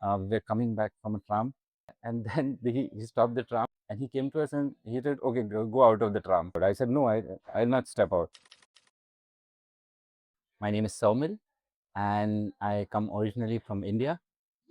We were coming back from a tram, and then he stopped the tram and he came to us and he said, "Okay, go out of the tram." But I said, "No, I'll not step out." My name is Soumil, and I come originally from India.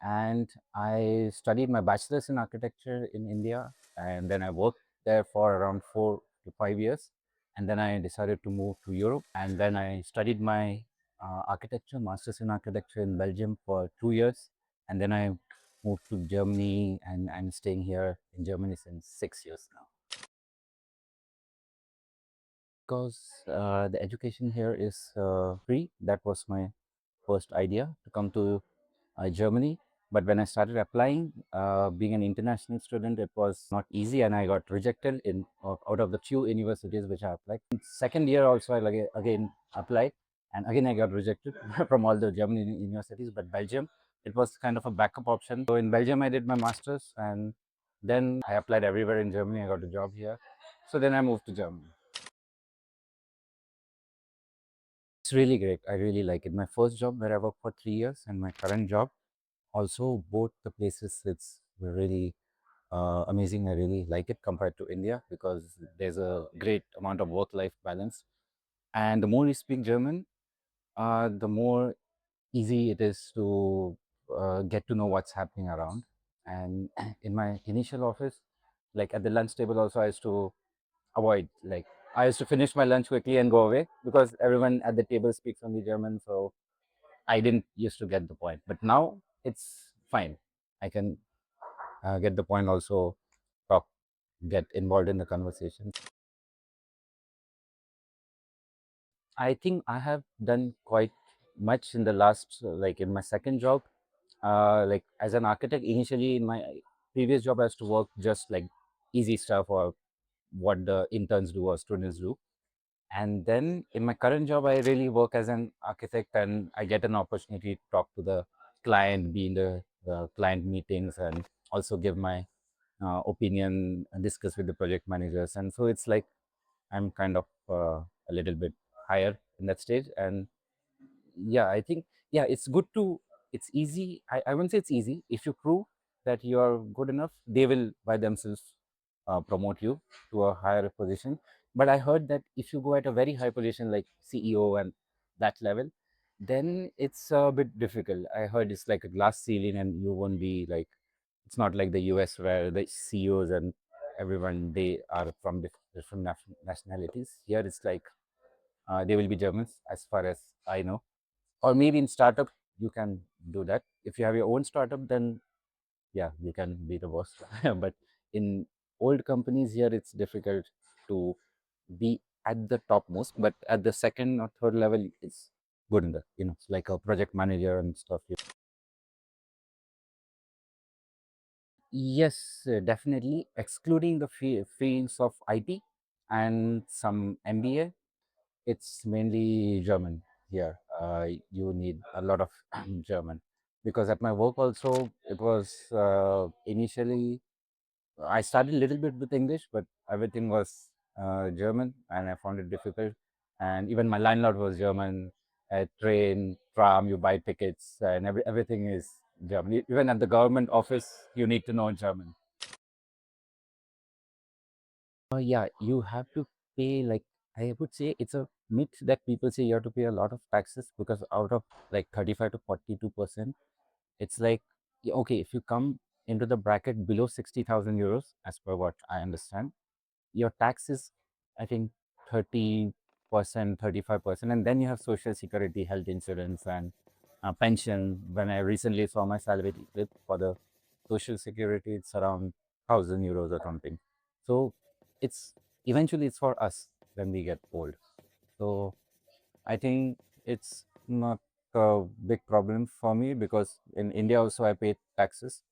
And I studied my bachelor's in architecture in India, and then I worked there for around 4 to 5 years, and then I decided to move to Europe, and then I studied my architecture, master's in architecture in Belgium for 2 years, and then I moved to Germany, and I'm staying here in Germany since 6 years now. Because the education here is free. That was my first idea to come to Germany. But when I started applying, being an international student, it was not easy, and I got rejected in out of the few universities which I applied. In second year also, I again applied, and again I got rejected from all the German universities. But Belgium, it was kind of a backup option. So in Belgium, I did my masters, and then I applied everywhere in Germany. I got a job here, so then I moved to Germany. It's really great. I really like it. My first job where I worked for 3 years, and my current job also, both the places, it's really amazing. I really like it compared to India because there's a great amount of work-life balance. And the more you speak German, the more easy it is to get to know what's happening around. And in my initial office, like at the lunch table, also I used to avoid like I used to finish my lunch quickly and go away because everyone at the table speaks only German. So I didn't used to get the point, but now it's fine. I can get the point, also talk, get involved in the conversation. I think I have done quite much in the last, like in my second job, like as an architect. Initially, in my previous job, I used to work just like easy stuff or what the interns do or students do. And then in my current job, I really work as an architect, and I get an opportunity to talk to the client, be in the client meetings, and also give my opinion and discuss with the project managers. And so it's like I'm kind of a little bit higher in that stage. And yeah, I think, yeah, it's good to, it's easy. I wouldn't say it's easy. If you prove that you are good enough, they will by themselves promote you to a higher position. But I heard that if you go at a very high position like CEO and that level, then it's a bit difficult. I heard it's like a glass ceiling, and you won't be like, it's not like the US where the CEOs and everyone, they are from different nationalities. Here it's like they will be Germans as far as I know. Or maybe in startup you can do that. If you have your own startup, then yeah, you can be the boss. But in old companies here, it's difficult to be at the topmost, but at the second or third level, it's good in the, it's like a project manager and stuff. Yes, definitely. Excluding the fields of IT and some MBA, it's mainly German here. You need a lot of German because at my work also, it was initially I started a little bit with English, but everything was German, and I found it difficult. And even my landlord was German. Train, tram, you buy tickets, and everything is German. Even at the government office, you need to know German. Yeah, you have to pay, like, I would say it's a myth that people say you have to pay a lot of taxes, because out of like 35 to 42%, it's like, yeah, okay, if you come into the bracket below 60,000 euros, as per what I understand, your tax is, I think, 30%, 35%, and then you have social security, health insurance, and pension. When I recently saw my salary slip for the social security, it's around 1,000 euros or something. So it's eventually it's for us when we get old. So I think it's not a big problem for me, because in India also I pay taxes,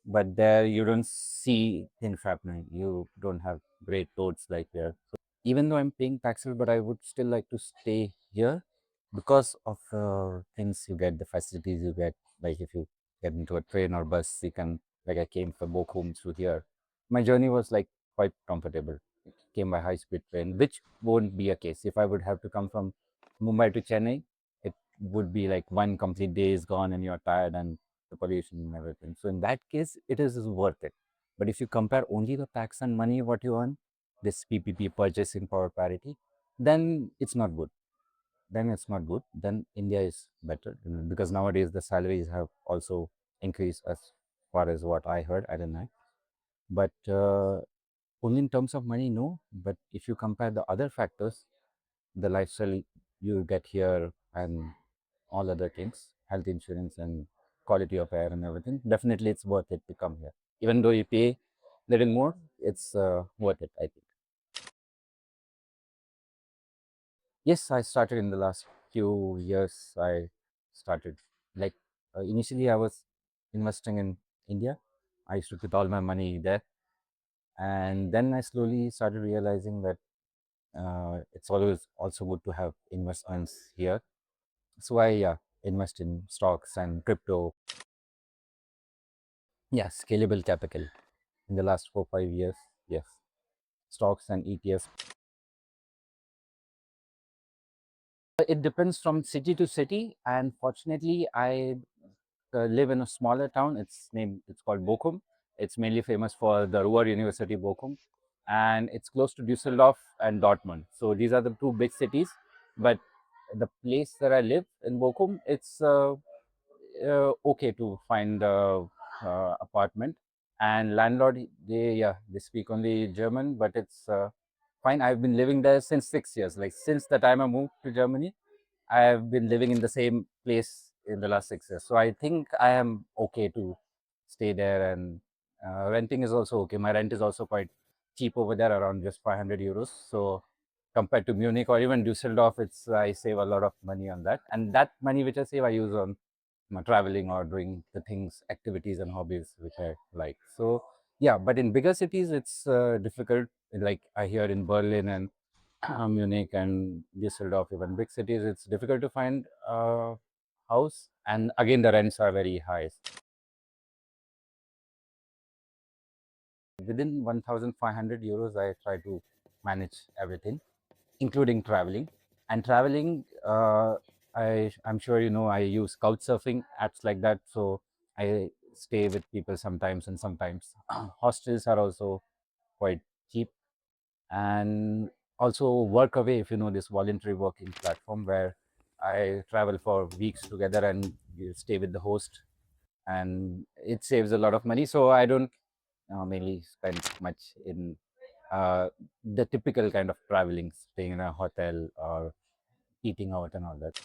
but there you don't see things happening. You don't have great roads like there. Even though I'm paying taxes, but I would still like to stay here because of things you get, the facilities you get. Like if you get into a train or bus, you can, like I came from Bochum through here. My journey was like quite comfortable. It came by high speed train, which won't be a case. If I would have to come from Mumbai to Chennai, it would be like one complete day is gone and you're tired, and the pollution and everything. So in that case, it is worth it. But if you compare only the tax and money what you earn, this PPP, purchasing power parity, then it's not good. Then it's not good. Then India is better, because nowadays the salaries have also increased as far as what I heard. I don't know, but only in terms of money, no. But if you compare the other factors, the lifestyle you get here and all other things, health insurance and quality of air and everything, definitely it's worth it to come here. Even though you pay little more, it's worth it, I think. Yes, I started in the last few years. I started like initially I was investing in India. I used to put all my money there, and then I slowly started realizing that it's always also good to have investments here. So I invest in stocks and crypto. Yeah, scalable capital in the last 4 5 years. Yes, stocks and ETFs. It depends from city to city, and fortunately, I live in a smaller town. It's called Bochum. It's mainly famous for the Ruhr University Bochum, and it's close to Düsseldorf and Dortmund. So these are the two big cities. But the place that I live in Bochum, it's okay to find a apartment. And landlord, they speak only German, but it's fine. I've been living there since 6 years. Like since the time I moved to Germany, I have been living in the same place in the last 6 years. So I think I am okay to stay there, and renting is also okay. My rent is also quite cheap over there, around just 500 euros. So compared to Munich or even Dusseldorf, it's I save a lot of money on that, and that money which I save, I use on my traveling or doing the things, activities and hobbies which I like. So yeah, but in bigger cities, it's difficult. Like I hear in Berlin and Munich and Düsseldorf, even big cities, it's difficult to find a house. And again, the rents are very high. Within 1,500 euros, I try to manage everything, including traveling. And traveling, I'm sure you know, I use couchsurfing apps like that. So I stay with people sometimes, and sometimes hostels are also quite cheap. And also work away, if you know, this voluntary working platform where I travel for weeks together and you stay with the host, and it saves a lot of money. So I don't mainly spend much in uh, the typical kind of traveling, staying in a hotel or eating out and all that.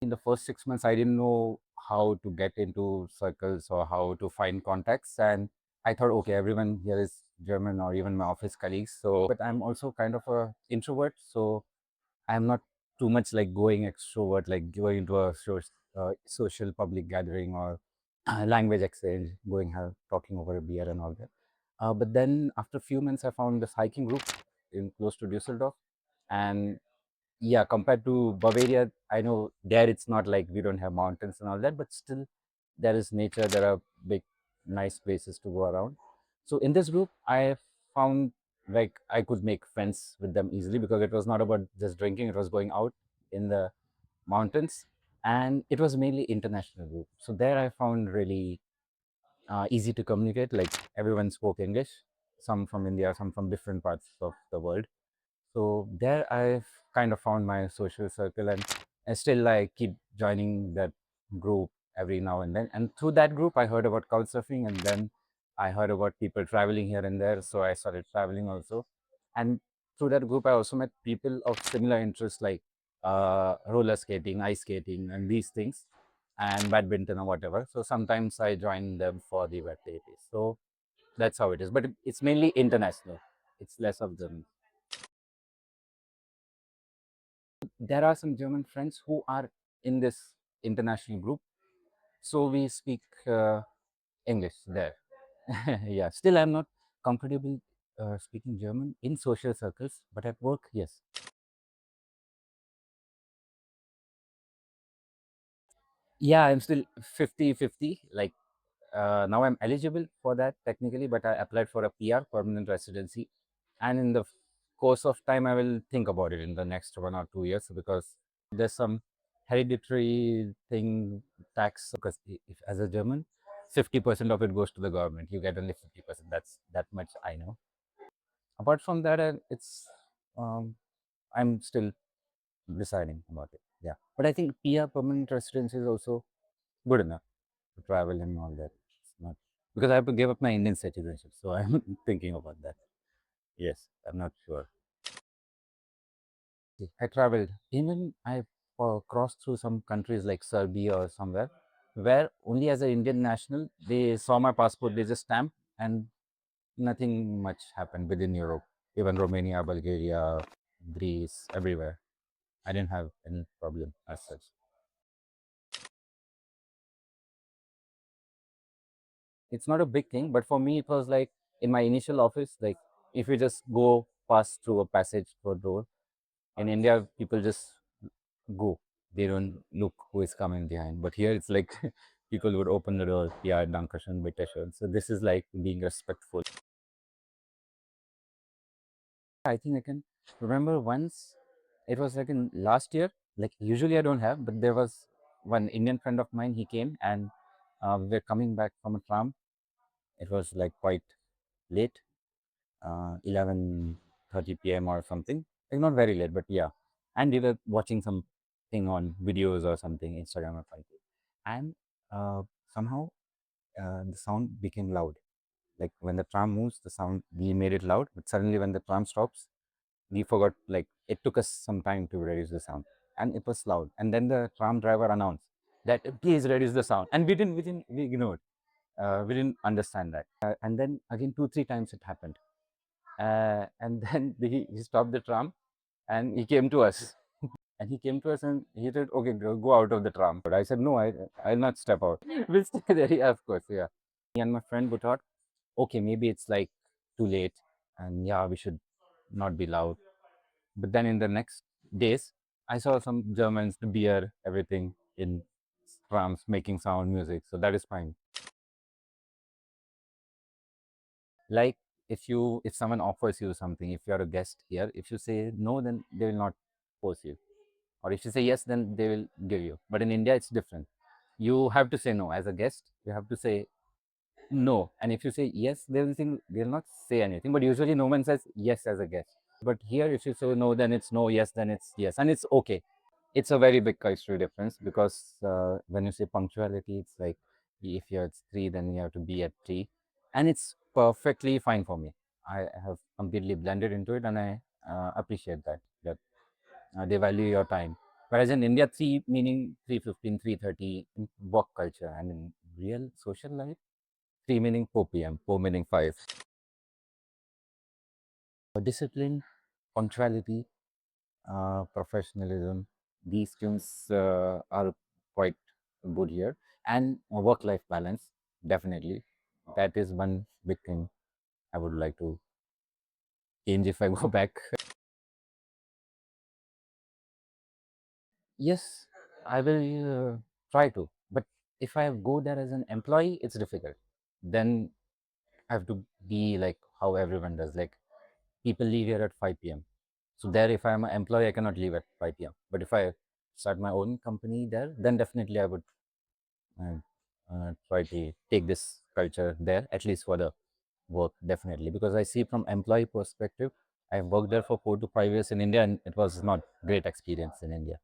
In the first 6 months, I didn't know how to get into circles or how to find contacts. And I thought, okay, everyone here is German, or even my office colleagues. So, but I'm also kind of a introvert. So I'm not too much like going extrovert, like going into a social public gathering or language exchange, going have talking over a beer and all that. But then after a few months, I found this hiking group in close to Düsseldorf, and yeah, compared to Bavaria, I know there it's not like we don't have mountains and all that, but still there is nature. There are big, nice places to go around. So in this group, I found like I could make friends with them easily, because it was not about just drinking; it was going out in the mountains, and it was mainly international group. So there I found really easy to communicate. Like everyone spoke English, some from India, some from different parts of the world. So there I've kind of found my social circle, and I still like keep joining that group every now and then. And through that group, I heard about couchsurfing, and then I heard about people traveling here and there. So I started traveling also. And through that group, I also met people of similar interests, like roller skating, ice skating, and these things, and badminton or whatever. So sometimes I join them for the activities. So that's how it is. But it's mainly international. It's less of them. There are some German friends who are in this international group, so we speak English there. Yeah, still I'm not comfortable speaking German in social circles, but at work, yes. Yeah, I'm still 50-50. Like now I'm eligible for that technically, but I applied for a PR, permanent residency, and in the course of time, I will think about it in the next 1 or 2 years, because there's some hereditary thing tax because if as a German, 50% of it goes to the government. You get only 50%. That's that much I know. Apart from that, it's um, I'm still deciding about it. Yeah, but I think PR permanent residence is also good enough to travel and all that. It's not because I have to give up my Indian citizenship, so I'm thinking about that. Yes, I'm not sure. I traveled. Even I crossed through some countries like Serbia or somewhere, where only as an Indian national they saw my passport, they just stamped, and nothing much happened within Europe. Even Romania, Bulgaria, Greece, everywhere. I didn't have any problem as such. It's not a big thing, but for me, it was like in my initial office, like if you just go pass through a passage or door, in India, people just go. They don't look who is coming behind. But here, it's like people would open the door. Yeah, Dankeschön, bitte schön. So this is like being respectful. I think I can remember once. It was like in last year. Like usually I don't have, but there was one Indian friend of mine. He came and we were coming back from a tram. It was like quite late, 11:30 p.m. or something. Like not very late, but yeah. And we were watching something on videos or something, Instagram or something. And uh, somehow the sound became loud. Like when the tram moves, the sound we made it loud, but suddenly when the tram stops, we forgot. Like it took us some time to reduce the sound, and it was loud. And then the tram driver announced that please reduce the sound, and we ignored. We didn't understand that. And then again 2 3 times it happened, and then he stopped the tram and he came to us. And he came to us and he said, okay, go out of the tram. But I said, no, I'll not step out. We'll stay there. Yeah, of course. Yeah. Me and my friend, we thought, okay, maybe it's like too late. And yeah, we should not be loud. But then in the next days, I saw some Germans, the beer, everything in trams making sound music. So that is fine. Like if someone offers you something, if you're a guest here, if you say no, then they will not force you. Or if you say yes, then they will give you. But in India, it's different. You have to say no as a guest. You have to say no, and if you say yes, they'll not say anything. But usually, no one says yes as a guest. But here, if you say no, then it's no. Yes, then it's yes, and it's okay. It's a very big cultural difference because when you say punctuality, it's like if you're at 3, then you have to be at 3, and it's perfectly fine for me. I have completely blended into it, and I appreciate that they value your time. Whereas in India, 3 meaning 3:15, 3:30 in work culture, and in real social life, 3 meaning 4 p.m., 4 meaning 5. Discipline, punctuality, professionalism, these things are quite good here. And work life balance, definitely. That is one big thing I would like to change if I go back. Yes, I will try to. But if I go there as an employee, it's difficult. Then I have to be like how everyone does. Like people leave here at 5 p.m. So there, if I'm an employee, I cannot leave at 5 p.m. But if I start my own company there, then definitely I would try to take this culture there, at least for the work, definitely. Because I see from employee perspective, I've worked there for 4 to 5 years in India, and it was not great experience in India.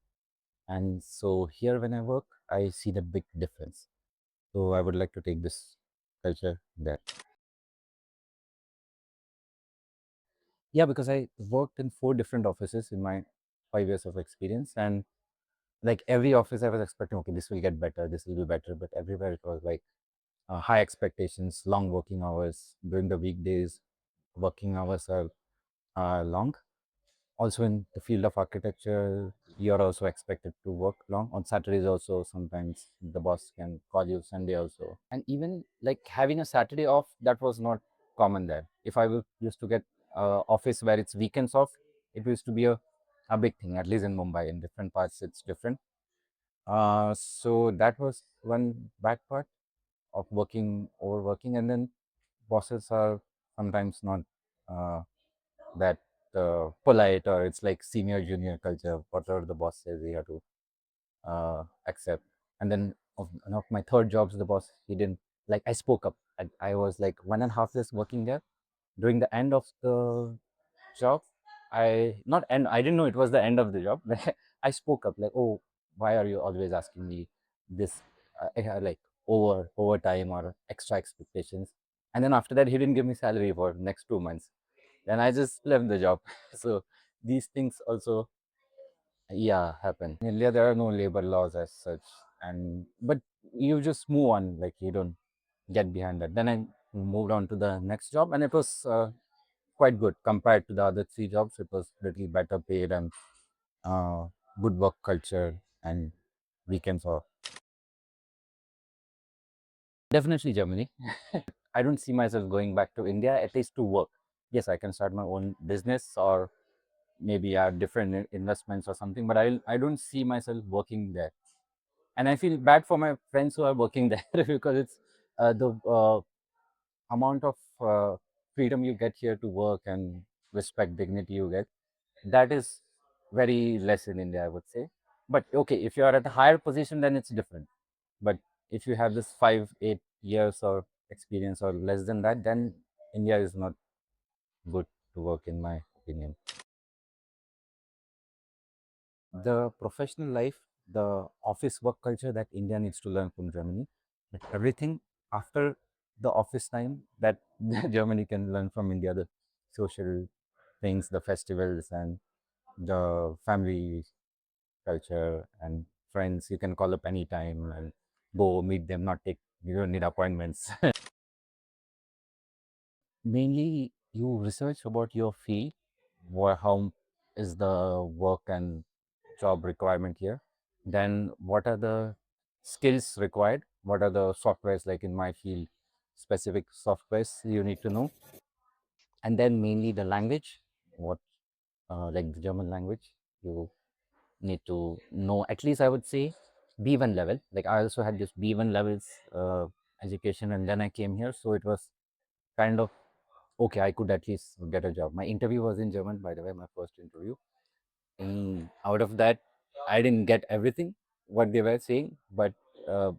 And so here, when I work, I see the big difference. So I would like to take this culture there. Yeah, because I worked in 4 different offices in my 5 years of experience, and like every office, I was expecting, okay, this will get better, this will be better, but everywhere it was like high expectations, long working hours during the weekdays. Working hours are long. Also, in the field of architecture, you're also expected to work long on Saturdays. Also, sometimes the boss can call you Sunday also, and even like having a Saturday off, that was not common there. If I used to get office where it's weekends off, it used to be a big thing. At least in Mumbai, in different parts, it's different. So that was one bad part of working overworking, and then bosses are sometimes not uh, that polite, or it's like senior junior culture. Whatever the boss says, you have to accept. And then of one of my third jobs, the boss, he didn't like, I spoke up. I was like 1.5 years working there. During the end of the job, I not end. I didn't know it was the end of the job. I spoke up like, "Oh, why are you always asking me this? Like overtime or extra expectations?" And then after that, he didn't give me salary for next 2 months. Then I just left the job. So these things also, yeah, happen. In India, there are no labor laws as such, and but you just move on. Like you don't get behind that. Then I moved on to the next job, and it was quite good compared to the other three jobs. It was little better paid and uh, good work culture and weekends off. Definitely Germany. I don't see myself going back to India at least to work. Yes, I can start my own business or maybe have different investments or something, but I don't see myself working there. And I feel bad for my friends who are working there because it's the amount of freedom you get here to work and respect, dignity you get, that is very less in India, I would say. But okay, if you are at a higher position, then it's different. But if you have this 5, 8 years or experience or less than that, then India is not good to work, in my opinion. The professional life, the office work culture that India needs to learn from Germany, like everything after the office time that Germany can learn from India, the social things, the festivals, and the family culture and friends. You can call up anytime and go meet them, not take, you don't need appointments. Mainly, you research about your field, how is the work and job requirement here. Then, what are the skills required? What are the softwares, like in my field, specific softwares you need to know? And then, mainly the language, what like the German language, you need to know at least, I would say, B1 level. Like I also had this B1 levels education, and then I came here, so it was kind of okay. I could at least get a job. My interview was in German, by the way, my first interview. And out of that, I didn't get everything what they were saying, but uh,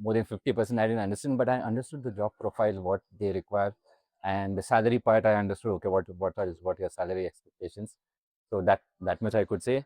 more than 50% I didn't understand. But I understood the job profile, what they require, and the salary part. I understood. Okay, what are your salary expectations? So that much I could say.